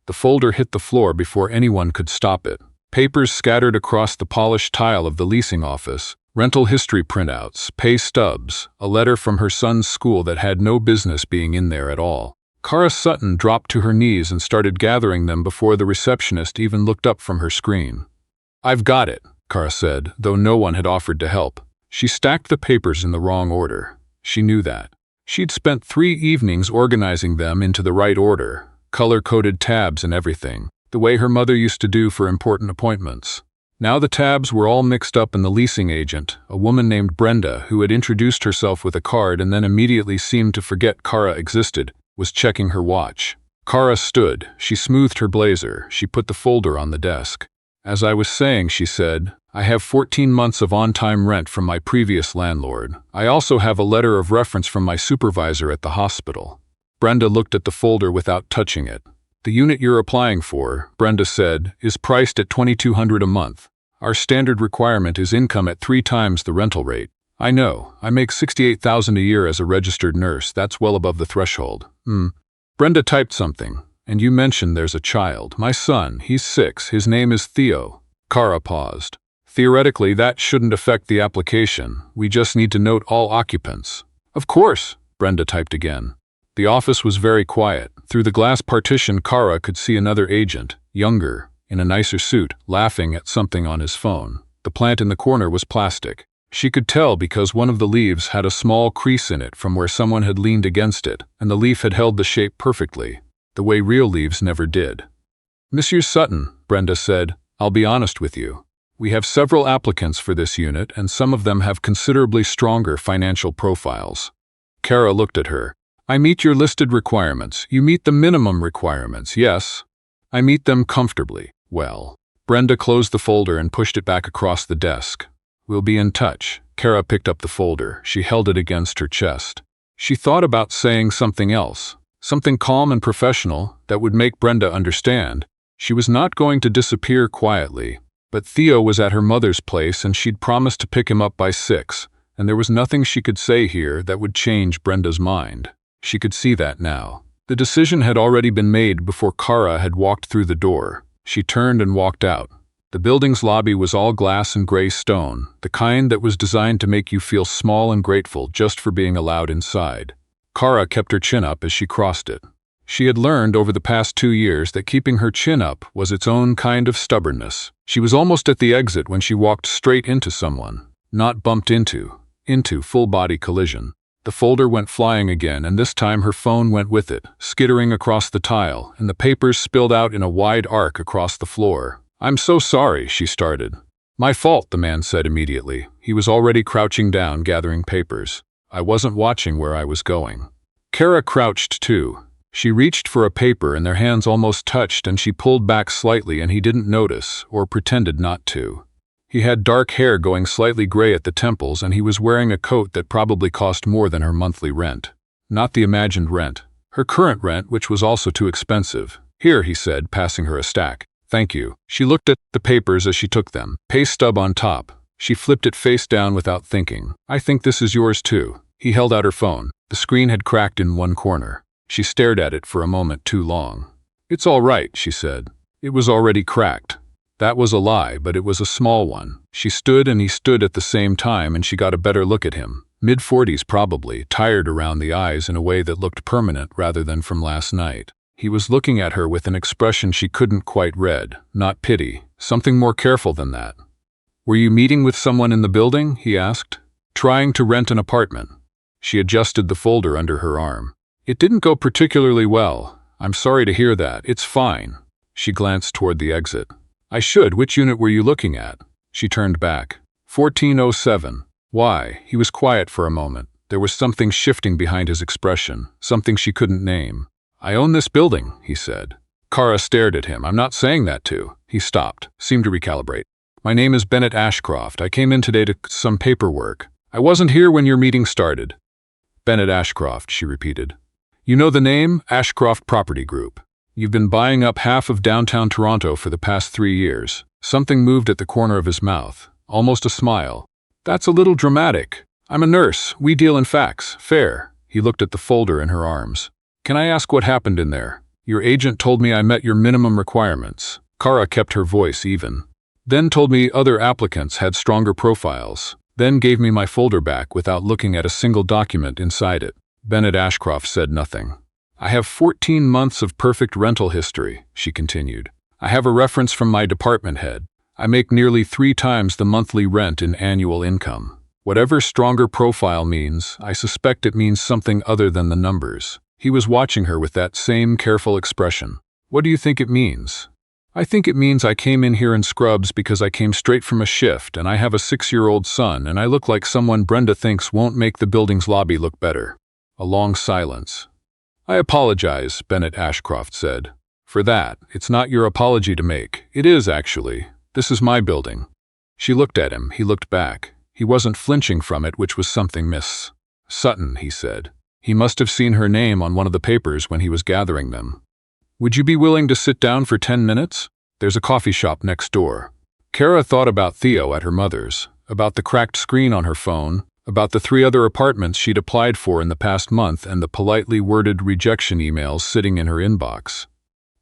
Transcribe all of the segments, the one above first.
The folder hit the floor before anyone could stop it. Papers scattered across the polished tile of the leasing office, rental history printouts, pay stubs, a letter from her son's school that had no business being in there at all. Cara Sutton dropped to her knees and started gathering them before the receptionist even looked up from her screen. "I've got it," Cara said, though no one had offered to help. She stacked the papers in the wrong order. She knew that. She'd spent 3 evenings organizing them into the right order, color-coded tabs and everything, the way her mother used to do for important appointments. Now the tabs were all mixed up and the leasing agent, a woman named Brenda who had introduced herself with a card and then immediately seemed to forget Cara existed, was checking her watch. Cara stood. She smoothed her blazer. She put the folder on the desk. "As I was saying," she said, "I have 14 months of on-time rent from my previous landlord. I also have a letter of reference from my supervisor at the hospital." Brenda looked at the folder without touching it. "The unit you're applying for," Brenda said, "is priced at $2,200 a month. Our standard requirement is income at 3 times the rental rate. I know, I make $68,000 a year as a registered nurse. That's well above the threshold." Brenda typed something. "And you mentioned there's a child. My son, he's 6. His name is Theo." Cara paused. "Theoretically, that shouldn't affect the application. We just need to note all occupants." "Of course," Brenda typed again. The office was very quiet. Through the glass partition, Cara could see another agent, younger, in a nicer suit, laughing at something on his phone. The plant in the corner was plastic. She could tell because one of the leaves had a small crease in it from where someone had leaned against it, and the leaf had held the shape perfectly, the way real leaves never did. "Monsieur Sutton," Brenda said, "I'll be honest with you. We have several applicants for this unit, and some of them have considerably stronger financial profiles." Cara looked at her. "I meet your listed requirements. You meet the minimum requirements, yes? I meet them comfortably. Well." Brenda closed the folder and pushed it back across the desk. "We'll be in touch." Cara picked up the folder. She held it against her chest. She thought about saying something else, something calm and professional that would make Brenda understand. She was not going to disappear quietly, but Theo was at her mother's place and she'd promised to pick him up by 6, and there was nothing she could say here that would change Brenda's mind. She could see that now. The decision had already been made before Cara had walked through the door. She turned and walked out. The building's lobby was all glass and gray stone, the kind that was designed to make you feel small and grateful just for being allowed inside. Cara kept her chin up as she crossed it. She had learned over the past 2 years that keeping her chin up was its own kind of stubbornness. She was almost at the exit when she walked straight into someone. Not bumped into full-body collision. The folder went flying again, and this time her phone went with it, skittering across the tile, and the papers spilled out in a wide arc across the floor. "I'm so sorry," she started. "My fault," the man said immediately. He was already crouching down, gathering papers. "I wasn't watching where I was going." Cara crouched too. She reached for a paper and their hands almost touched, and she pulled back slightly and he didn't notice, or pretended not to. He had dark hair going slightly gray at the temples, and he was wearing a coat that probably cost more than her monthly rent. Not the imagined rent. Her current rent, which was also too expensive. "Here," he said, passing her a stack. "Thank you." She looked at the papers as she took them. Pay stub on top. She flipped it face down without thinking. "I think this is yours too." He held out her phone. The screen had cracked in one corner. She stared at it for a moment too long. "It's all right," she said. It was already cracked. That was a lie, but it was a small one. She stood and he stood at the same time, and she got a better look at him. Mid-40s probably, tired around the eyes in a way that looked permanent rather than from last night. He was looking at her with an expression she couldn't quite read, not pity, something more careful than that. "Were you meeting with someone in the building?" he asked. "Trying to rent an apartment." She adjusted the folder under her arm. "It didn't go particularly well. I'm sorry to hear that. It's fine." She glanced toward the exit. "I should. Which unit were you looking at?" She turned back. 1407. "Why?" He was quiet for a moment. There was something shifting behind his expression, something she couldn't name. "I own this building," he said. Cara stared at him. "I'm not saying that to." He stopped, seemed to recalibrate. "My name is Bennett Ashcroft. I came in today to some paperwork. I wasn't here when your meeting started." "Bennett Ashcroft," she repeated. "You know the name? Ashcroft Property Group. You've been buying up half of downtown Toronto for the past 3 years. Something moved at the corner of his mouth, almost a smile. "That's a little dramatic. I'm a nurse. We deal in facts. Fair." He looked at the folder in her arms. "Can I ask what happened in there?" Your agent told me I met your minimum requirements. Cara kept her voice even. Then told me other applicants had stronger profiles. Then gave me my folder back without looking at a single document inside it. Bennett Ashcroft said nothing. I have 14 months of perfect rental history, she continued. I have a reference from my department head. I make nearly 3 times the monthly rent in annual income. Whatever stronger profile means, I suspect it means something other than the numbers. He was watching her with that same careful expression. What do you think it means? I think it means I came in here in scrubs because I came straight from a shift and I have a 6-year-old son and I look like someone Brenda thinks won't make the building's lobby look better. A long silence. I apologize, Bennett Ashcroft said. For that, it's not your apology to make. It is, actually. This is my building. She looked at him. He looked back. He wasn't flinching from it, which was something Miss Sutton, he said. He must have seen her name on one of the papers when he was gathering them. Would you be willing to sit down for 10 minutes? There's a coffee shop next door. Cara thought about Theo at her mother's, about the cracked screen on her phone, about the 3 other apartments she'd applied for in the past month and the politely worded rejection emails sitting in her inbox.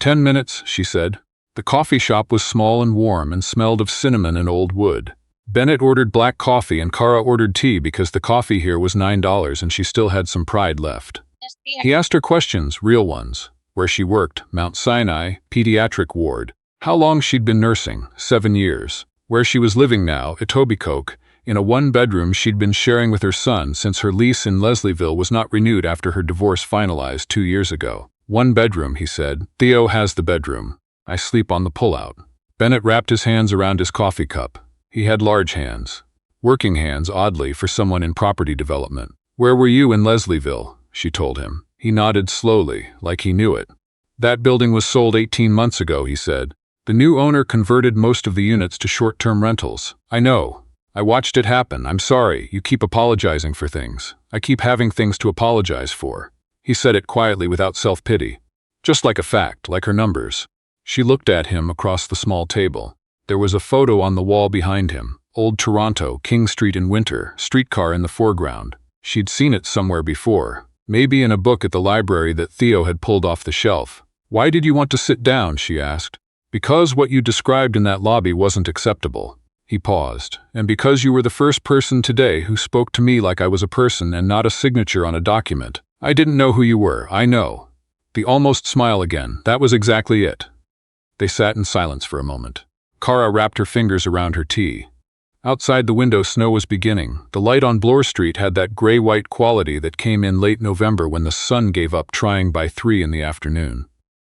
10 minutes, she said. The coffee shop was small and warm and smelled of cinnamon and old wood. Bennett ordered black coffee and Cara ordered tea because the coffee here was $9 and she still had some pride left. He asked her questions, real ones. Where she worked, Mount Sinai, pediatric ward. How long she'd been nursing, 7 years. Where she was living now, Etobicoke, in a 1-bedroom she'd been sharing with her son since her lease in Leslieville was not renewed after her divorce finalized 2 years ago. 1 bedroom, he said. Theo has the bedroom. I sleep on the pullout. Bennett wrapped his hands around his coffee cup. He had large hands. Working hands, oddly, for someone in property development. Where were you in Leslieville? She told him. He nodded slowly, like he knew it. That building was sold 18 months ago, he said. The new owner converted most of the units to short-term rentals. I know. I watched it happen. I'm sorry. You keep apologizing for things. I keep having things to apologize for. He said it quietly without self-pity. Just like a fact, like her numbers. She looked at him across the small table. There was a photo on the wall behind him. Old Toronto, King Street in winter, streetcar in the foreground. She'd seen it somewhere before. Maybe in a book at the library that Theo had pulled off the shelf. Why did you want to sit down, she asked. Because what you described in that lobby wasn't acceptable. He paused. And because you were the first person today who spoke to me like I was a person and not a signature on a document. I didn't know who you were, I know. The almost smile again, that was exactly it. They sat in silence for a moment. Cara wrapped her fingers around her tea. Outside the window, snow was beginning. The light on Bloor Street had that gray-white quality that came in late November when the sun gave up trying by 3 in the afternoon.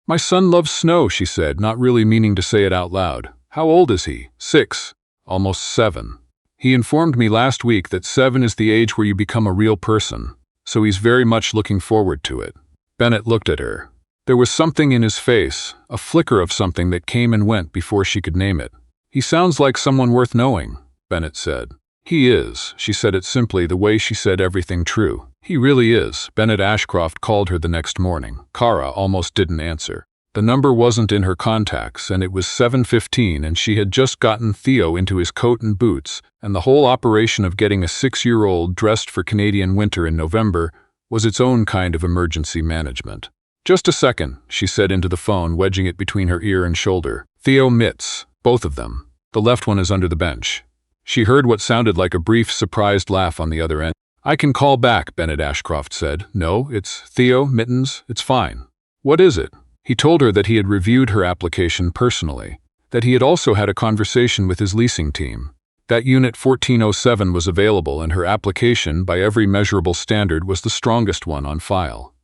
My son loves snow, she said, not really meaning to say it out loud. How old is he? 6. Almost 7. He informed me last week that 7 is the age where you become a real person, so he's very much looking forward to it. Bennett looked at her. There was something in his face, a flicker of something that came and went before she could name it. He sounds like someone worth knowing, Bennett said. He is, she said it simply the way she said everything true. He really is, Bennett Ashcroft called her the next morning. Cara almost didn't answer. The number wasn't in her contacts, and it was 7:15, and she had just gotten Theo into his coat and boots, and the whole operation of getting a 6-year-old dressed for Canadian winter in November was its own kind of emergency management. Just a second, she said into the phone, wedging it between her ear and shoulder. Theo mitts, both of them. The left one is under the bench. She heard what sounded like a brief, surprised laugh on the other end. I can call back, Bennett Ashcroft said. No, it's Theo, mittens, it's fine. What is it? He told her that he had reviewed her application personally, that he had also had a conversation with his leasing team, that Unit 1407 was available and her application, by every measurable standard, was the strongest one on file.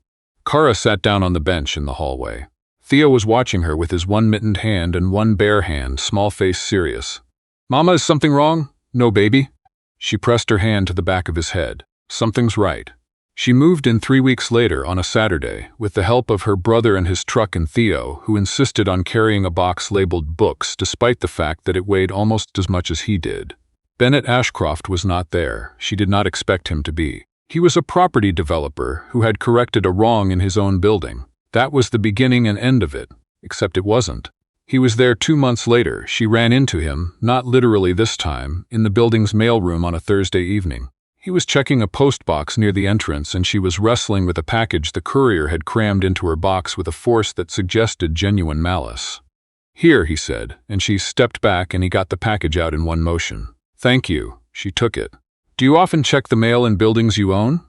Cara sat down on the bench in the hallway. Theo was watching her with his one mittened hand and one bare hand, small face serious. Mama, is something wrong? No, baby. She pressed her hand to the back of his head. Something's right. She moved in 3 weeks later on a Saturday, with the help of her brother and his truck and Theo, who insisted on carrying a box labeled books despite the fact that it weighed almost as much as he did. Bennett Ashcroft was not there. She did not expect him to be. He was a property developer who had corrected a wrong in his own building. That was the beginning and end of it, except it wasn't. He was there 2 months later. She ran into him, not literally this time, in the building's mailroom on a Thursday evening. He was checking a postbox near the entrance and she was wrestling with a package the courier had crammed into her box with a force that suggested genuine malice. "Here," he said, and she stepped back and he got the package out in one motion. "Thank you." She took it. "Do you often check the mail in buildings you own?"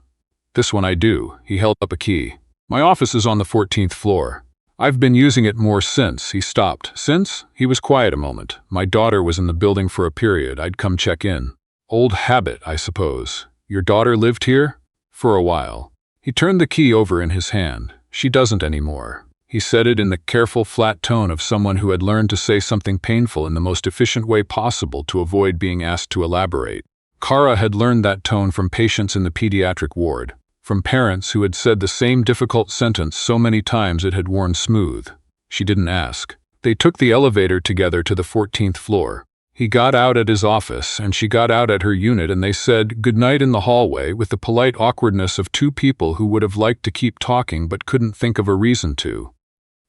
"This one I do." He held up a key. "My office is on the 14th floor. I've been using it more since." He stopped. "Since?" He was quiet a moment. "My daughter was in the building for a period. I'd come check in." "Old habit, I suppose. Your daughter lived here?" "For a while." He turned the key over in his hand. "She doesn't anymore." He said it in the careful, flat tone of someone who had learned to say something painful in the most efficient way possible to avoid being asked to elaborate. Cara had learned that tone from patients in the pediatric ward, from parents who had said the same difficult sentence so many times it had worn smooth. She didn't ask. They took the elevator together to the 14th floor. He got out at his office, and she got out at her unit, and they said goodnight in the hallway with the polite awkwardness of two people who would have liked to keep talking but couldn't think of a reason to.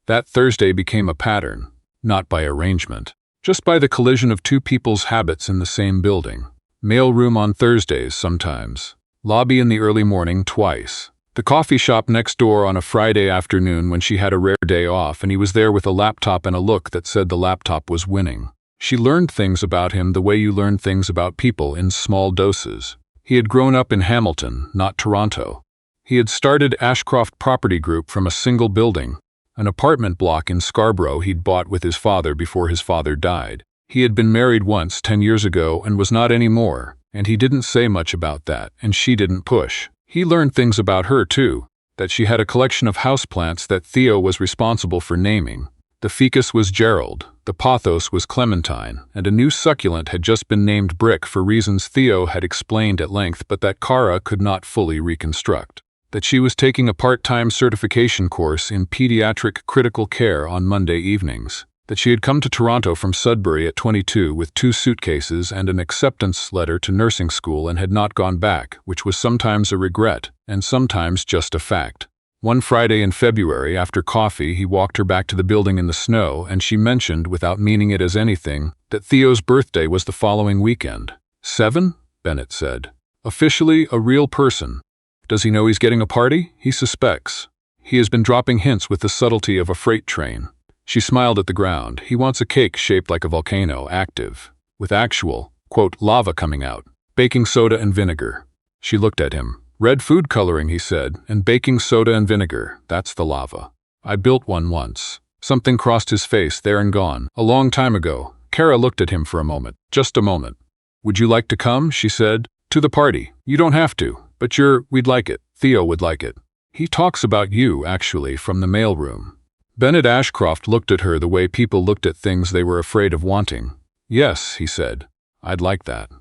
That Thursday became a pattern, not by arrangement, just by the collision of two people's habits in the same building. Mailroom on Thursdays sometimes. Lobby in the early morning twice. The coffee shop next door on a Friday afternoon when she had a rare day off and he was there with a laptop and a look that said the laptop was winning. She learned things about him the way you learn things about people in small doses. He had grown up in Hamilton, not Toronto. He had started Ashcroft Property Group from a single building, an apartment block in Scarborough he'd bought with his father before his father died. He had been married once 10 years ago and was not anymore, and he didn't say much about that, and she didn't push. He learned things about her too, that she had a collection of houseplants that Theo was responsible for naming. The ficus was Gerald, the pothos was Clementine, and a new succulent had just been named Brick for reasons Theo had explained at length but that Cara could not fully reconstruct. That she was taking a part-time certification course in pediatric critical care on Monday evenings. That she had come to Toronto from Sudbury at 22 with 2 suitcases and an acceptance letter to nursing school and had not gone back, which was sometimes a regret and sometimes just a fact. One Friday in February, after coffee, he walked her back to the building in the snow, and she mentioned, without meaning it as anything, that Theo's birthday was the following weekend. 7? Bennett said. Officially a real person. Does he know he's getting a party? He suspects. He has been dropping hints with the subtlety of a freight train. She smiled at the ground. He wants a cake shaped like a volcano, active, with actual, quote, lava coming out. Baking soda and vinegar. She looked at him. Red food coloring, he said, and baking soda and vinegar, that's the lava. I built one once. Something crossed his face, there and gone. A long time ago. Cara looked at him for a moment. Just a moment. Would you like to come? She said. To the party. You don't have to, but we'd like it. Theo would like it. He talks about you, actually, from the mailroom. Bennett Ashcroft looked at her the way people looked at things they were afraid of wanting. Yes, he said. I'd like that.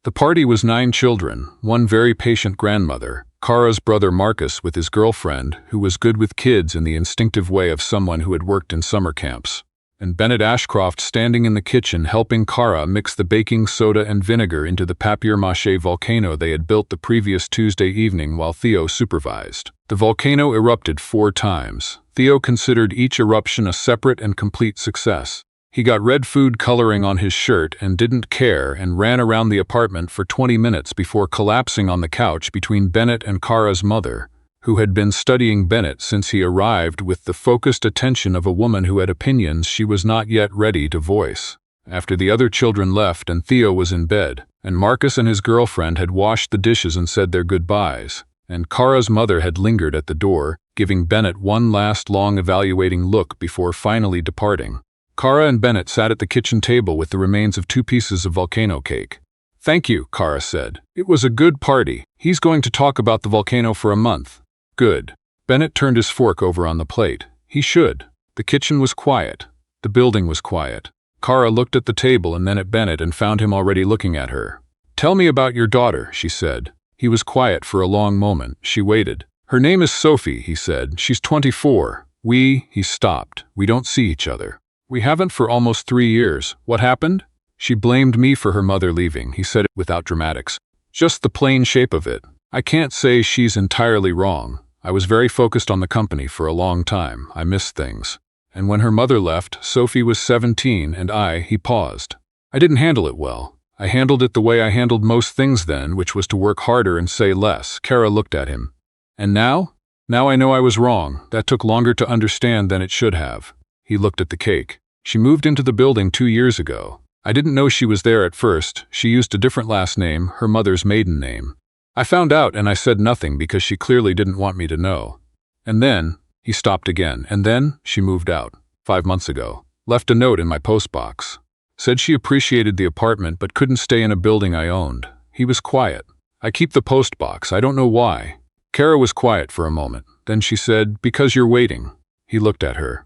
The party was 9 children, one very patient grandmother, Cara's brother Marcus with his girlfriend, who was good with kids in the instinctive way of someone who had worked in summer camps, and Bennett Ashcroft standing in the kitchen helping Cara mix the baking soda and vinegar into the papier-mâché volcano they had built the previous Tuesday evening while Theo supervised. The volcano erupted 4 times. Theo considered each eruption a separate and complete success. He got red food coloring on his shirt and didn't care and ran around the apartment for 20 minutes before collapsing on the couch between Bennett and Cara's mother, who had been studying Bennett since he arrived with the focused attention of a woman who had opinions she was not yet ready to voice. After the other children left and Theo was in bed, and Marcus and his girlfriend had washed the dishes and said their goodbyes, and Cara's mother had lingered at the door, giving Bennett one last long evaluating look before finally departing. Cara and Bennett sat at the kitchen table with the remains of 2 pieces of volcano cake. Thank you, Cara said. It was a good party. He's going to talk about the volcano for a month. Good. Bennett turned his fork over on the plate. He should. The kitchen was quiet. The building was quiet. Cara looked at the table and then at Bennett and found him already looking at her. Tell me about your daughter, she said. He was quiet for a long moment. She waited. Her name is Sophie, he said. She's 24. He stopped. We don't see each other. We haven't for almost 3 years. What happened? She blamed me for her mother leaving, he said it without dramatics. Just the plain shape of it. I can't say she's entirely wrong. I was very focused on the company for a long time. I missed things. And when her mother left, Sophie was 17 and he paused. I didn't handle it well. I handled it the way I handled most things then, which was to work harder and say less. Cara looked at him. And now? Now I know I was wrong. That took longer to understand than it should have. He looked at the cake. She moved into the building 2 years ago. I didn't know she was there at first. She used a different last name, her mother's maiden name. I found out and I said nothing because she clearly didn't want me to know. And then, he stopped again, and then she moved out, 5 months ago. Left a note in my postbox. Said she appreciated the apartment but couldn't stay in a building I owned. He was quiet. I keep the postbox, I don't know why. Cara was quiet for a moment. Then she said, because you're waiting. He looked at her.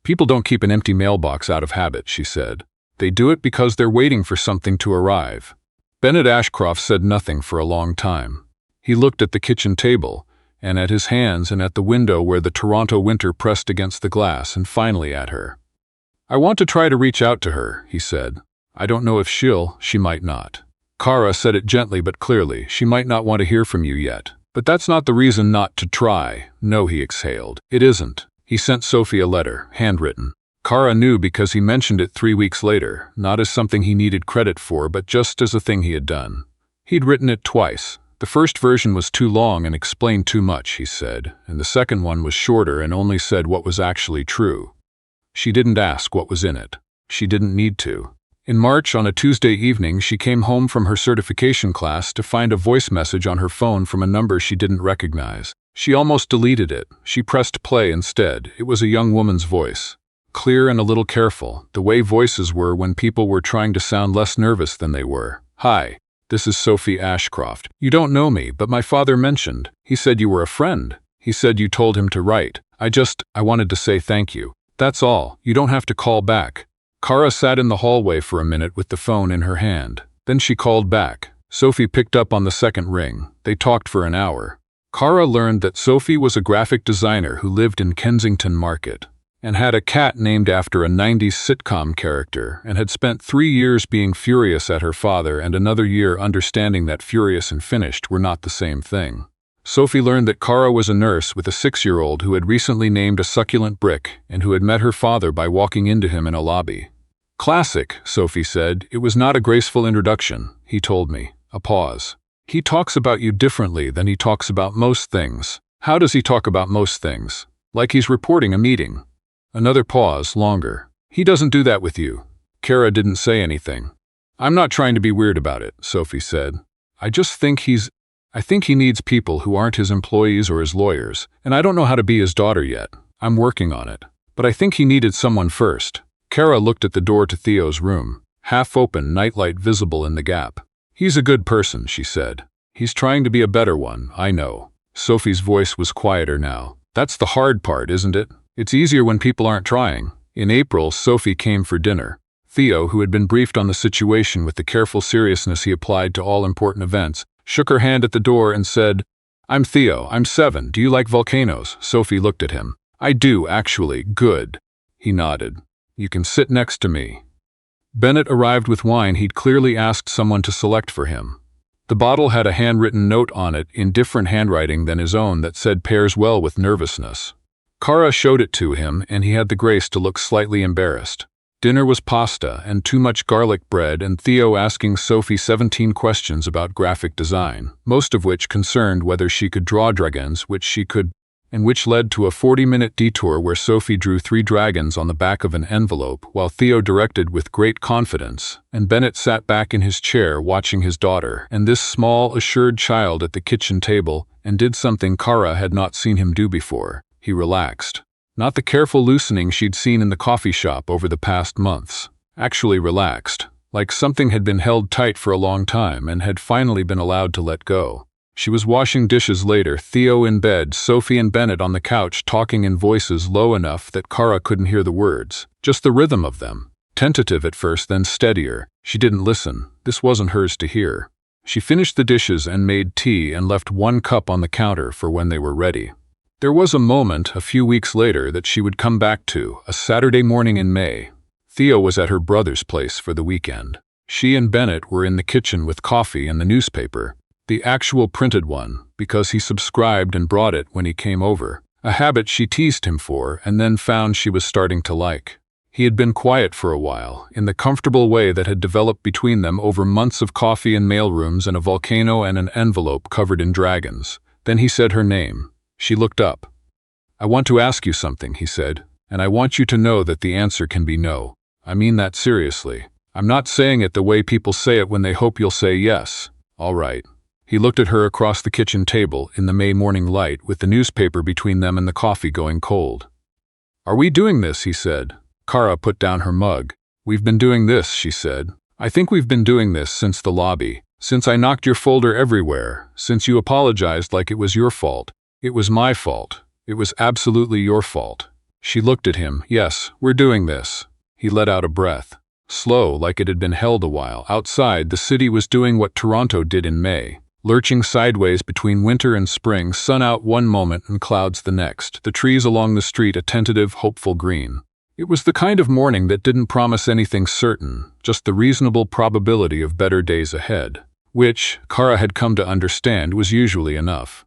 People don't keep an empty mailbox out of habit, she said. They do it because they're waiting for something to arrive. Bennett Ashcroft said nothing for a long time. He looked at the kitchen table, and at his hands and at the window where the Toronto winter pressed against the glass, and finally at her. I want to try to reach out to her, he said. I don't know if she might not. Cara said it gently but clearly. She might not want to hear from you yet. But that's not the reason not to try. No, he exhaled. It isn't. He sent Sophie a letter, handwritten. Cara knew because he mentioned it 3 weeks later, not as something he needed credit for, but just as a thing he had done. He'd written it twice. The first version was too long and explained too much, he said, and the second one was shorter and only said what was actually true. She didn't ask what was in it. She didn't need to. In March, on a Tuesday evening, she came home from her certification class to find a voice message on her phone from a number she didn't recognize. She almost deleted it. She pressed play instead. It was a young woman's voice. Clear and a little careful, the way voices were when people were trying to sound less nervous than they were. Hi, this is Sophie Ashcroft. You don't know me, but my father mentioned. He said you were a friend. He said you told him to write. I wanted to say thank you. That's all. You don't have to call back. Cara sat in the hallway for a minute with the phone in her hand. Then she called back. Sophie picked up on the second ring. They talked for an hour. Cara learned that Sophie was a graphic designer who lived in Kensington Market and had a cat named after a 90s sitcom character, and had spent 3 years being furious at her father and another year understanding that furious and finished were not the same thing. Sophie learned that Cara was a nurse with a 6-year-old who had recently named a succulent brick and who had met her father by walking into him in a lobby. Classic, Sophie said. It was not a graceful introduction, he told me. A pause. He talks about you differently than he talks about most things. How does he talk about most things? Like he's reporting a meeting. Another pause, longer. He doesn't do that with you. Cara didn't say anything. I'm not trying to be weird about it, Sophie said. I think he needs people who aren't his employees or his lawyers, and I don't know how to be his daughter yet. I'm working on it. But I think he needed someone first. Cara looked at the door to Theo's room, half open, nightlight visible in the gap. He's a good person, she said. He's trying to be a better one, I know. Sophie's voice was quieter now. That's the hard part, isn't it? It's easier when people aren't trying. In April, Sophie came for dinner. Theo, who had been briefed on the situation with the careful seriousness he applied to all important events, shook her hand at the door and said, I'm Theo, I'm 7, do you like volcanoes? Sophie looked at him. I do, actually, good. He nodded. You can sit next to me. Bennett arrived with wine he'd clearly asked someone to select for him. The bottle had a handwritten note on it in different handwriting than his own that said pairs well with nervousness. Cara showed it to him, and he had the grace to look slightly embarrassed. Dinner was pasta and too much garlic bread, and Theo asking Sophie 17 questions about graphic design, most of which concerned whether she could draw dragons, which she could, and which led to a 40-minute detour where Sophie drew 3 dragons on the back of an envelope while Theo directed with great confidence, and Bennett sat back in his chair watching his daughter and this small, assured child at the kitchen table, and did something Cara had not seen him do before. He relaxed. Not the careful loosening she'd seen in the coffee shop over the past months. Actually relaxed, like something had been held tight for a long time and had finally been allowed to let go. She was washing dishes later, Theo in bed, Sophie and Bennett on the couch talking in voices low enough that Cara couldn't hear the words, just the rhythm of them. Tentative at first, then steadier. She didn't listen. This wasn't hers to hear. She finished the dishes and made tea and left 1 cup on the counter for when they were ready. There was a moment, a few weeks later, that she would come back to, a Saturday morning in May. Theo was at her brother's place for the weekend. She and Bennett were in the kitchen with coffee and the newspaper, the actual printed one, because he subscribed and brought it when he came over, a habit she teased him for and then found she was starting to like. He had been quiet for a while, in the comfortable way that had developed between them over months of coffee in mailrooms and a volcano and an envelope covered in dragons. Then he said her name. She looked up. "I want to ask you something," he said, "and I want you to know that the answer can be no. I mean that seriously. I'm not saying it the way people say it when they hope you'll say yes. All right." He looked at her across the kitchen table in the May morning light with the newspaper between them and the coffee going cold. "Are we doing this?" he said. Cara put down her mug. "We've been doing this," she said. "I think we've been doing this since the lobby, since I knocked your folder everywhere, since you apologized like it was your fault. It was my fault. It was absolutely your fault." She looked at him. "Yes, we're doing this." He let out a breath. Slow, like it had been held a while. Outside, the city was doing what Toronto did in May. Lurching sideways between winter and spring, sun out one moment and clouds the next, the trees along the street a tentative, hopeful green. It was the kind of morning that didn't promise anything certain, just the reasonable probability of better days ahead, which, Cara had come to understand, was usually enough.